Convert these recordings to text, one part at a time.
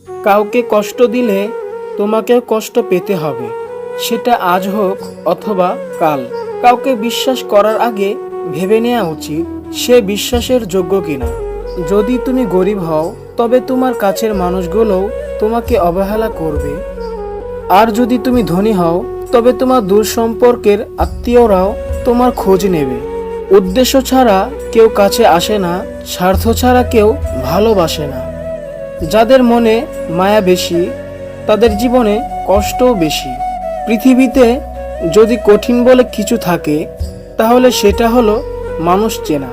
কাউকে কষ্ট দিলে তোমাকেও কষ্ট পেতে হবে, সেটা আজ হোক অথবা কাল। কাউকে বিশ্বাস করার আগে ভেবে নেওয়া উচিত সে বিশ্বাসের যোগ্য কিনা। যদি তুমি গরিব হও তবে তোমার কাছের মানুষগুলোও তোমাকে অবহেলা করবে, আর যদি তুমি ধনী হও তবে তোমার দূর সম্পর্কের আত্মীয়রাও তোমার খোঁজ নেবে। উদ্দেশ্য ছাড়া কেউ কাছে আসে না, স্বার্থ ছাড়া কেউ ভালোবাসে না। যাদের মনে মায়া বেশি তাদের জীবনে কষ্টও বেশি। পৃথিবীতে যদি কঠিন বলে কিছু থাকে তাহলে সেটা হলো মানুষ চেনা।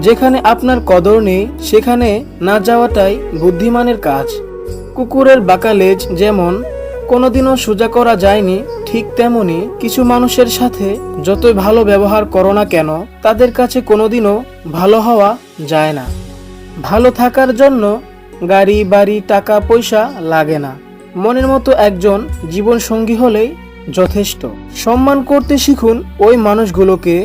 যেখানে আপনার কদর নেই সেখানে না যাওয়াটাই বুদ্ধিমানের কাজ। কুকুরের বাঁকা লেজ যেমন কোনোদিনও সোজা করা যায়নি, ঠিক তেমনি কিছু মানুষের সাথে যতই ভালো ব্যবহার করো না কেন তাদের কাছে কোনোদিনও ভালো হওয়া যায় না। ভালো থাকার জন্য গাড়ি বাড়ি টাকা পয়সা লাগে না, মনের মতো একজন জীবন সঙ্গী হলেই যথেষ্ট। সম্মান করতে শিখুন ওই মানুষগুলোকে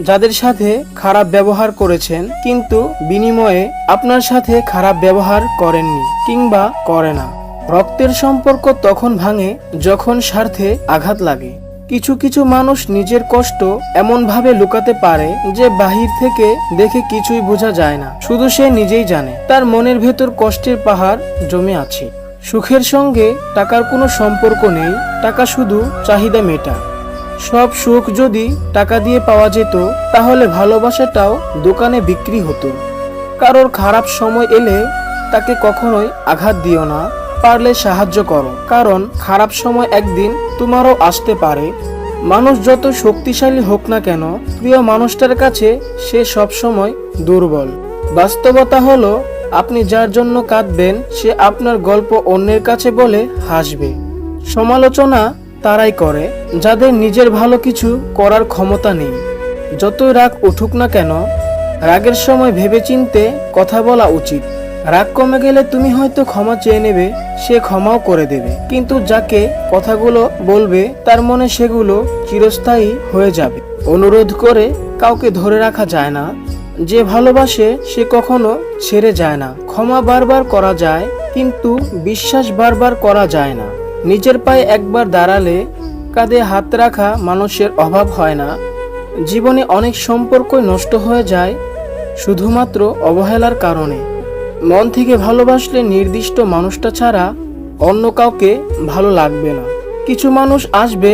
যাদের সাথে খারাপ ব্যবহার করেছেন কিন্তু বিনিময়ে আপনার সাথে খারাপ ব্যবহার করেননি কিংবা করে না। রক্তের সম্পর্ক তখন ভাঙে যখন স্বার্থে আঘাত লাগে। কিছু কিছু মানুষ নিজের কষ্ট এমনভাবে লুকাতে পারে যে বাহির থেকে দেখে কিছুই বোঝা যায় না, শুধু সে নিজেই জানে তার মনের ভেতর কষ্টের পাহাড় জমে আছে। সুখের সঙ্গে টাকার কোনো সম্পর্ক নেই, টাকা শুধু চাহিদা মেটায়। সব সুখ যদি টাকা দিয়ে পাওয়া যেত তাহলে ভালোবাসাটাও দোকানে বিক্রি হতো। কারোর খারাপ সময় এলে তাকে কখনোই আঘাত দিও না, পারলে সাহায্য করো, কারণ খারাপ সময় একদিন তোমারও আসতে পারে। মানুষ যত শক্তিশালী হোক না কেন প্রিয় মানুষটার কাছে সে সব সময় দুর্বল। বাস্তবতা হলো আপনি যার জন্য কাঁদবেন সে আপনার গল্প অন্যের কাছে বলে হাসবে। সমালোচনা তারাই করে যাদের নিজের ভালো কিছু করার ক্ষমতা নেই। যতই রাগ উঠুক না কেন রাগের সময় ভেবেচিন্তে কথা বলা উচিত। রাগ কমে গেলে তুমি হয়তো ক্ষমা চেয়ে নেবে, সে ক্ষমাও করে দেবে, কিন্তু যাকে কথাগুলো বলবে তার মনে সেগুলো চিরস্থায়ী হয়ে যাবে। অনুরোধ করে কাউকে ধরে রাখা যায় না, যে ভালোবাসে সে কখনো ছেড়ে যায় না। ক্ষমা বারবার করা যায় কিন্তু বিশ্বাস বারবার করা যায় না। নিজের পায়ে একবার দাঁড়ালে কাঁধে হাত রাখা মানুষের অভাব হয় না। জীবনে অনেক সম্পর্কই নষ্ট হয়ে যায় শুধুমাত্র অবহেলার কারণে। মন থেকে ভালোবাসলে নির্দিষ্ট মানুষটা ছাড়া অন্য কাউকে ভালো লাগবে না। কিছু মানুষ আসবে,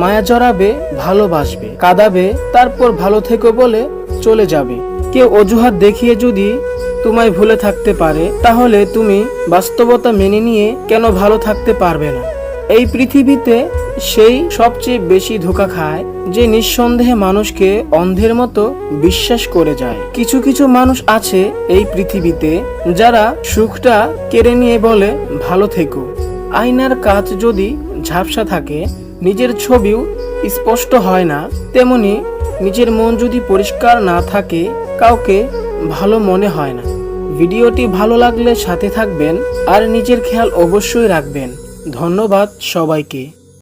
মায়া জড়াবে, ভালোবাসবে, কাঁদাবে, তারপর ভালো থেকো বলে চলে যাবে। কেউ অজুহাত দেখিয়ে যদি তোমায় ভুলে থাকতে পারে তাহলে তুমি বাস্তবতা মেনে নিয়ে কেন ভালো থাকতে পারবে না? এই পৃথিবীতে সেই সবচেয়ে বেশি ধোঁকা খায় যে নিঃসন্দেহে মানুষকে অন্ধের মতো বিশ্বাস করে যায়। কিছু কিছু মানুষ আছে এই পৃথিবীতে যারা সুখটা কেড়ে নিয়ে বলে ভালো থেকো। আয়নার কাঁচ যদি ঝাপসা থাকে নিজের ছবিও স্পষ্ট হয় না, তেমনি নিজের মন যদি পরিষ্কার না থাকে কাউকে ভালো মনে হয় না। ভিডিওটি ভালো লাগলে সাথে থাকবেন আর নিজের খেয়াল অবশ্যই রাখবেন। ধন্যবাদ সবাইকে।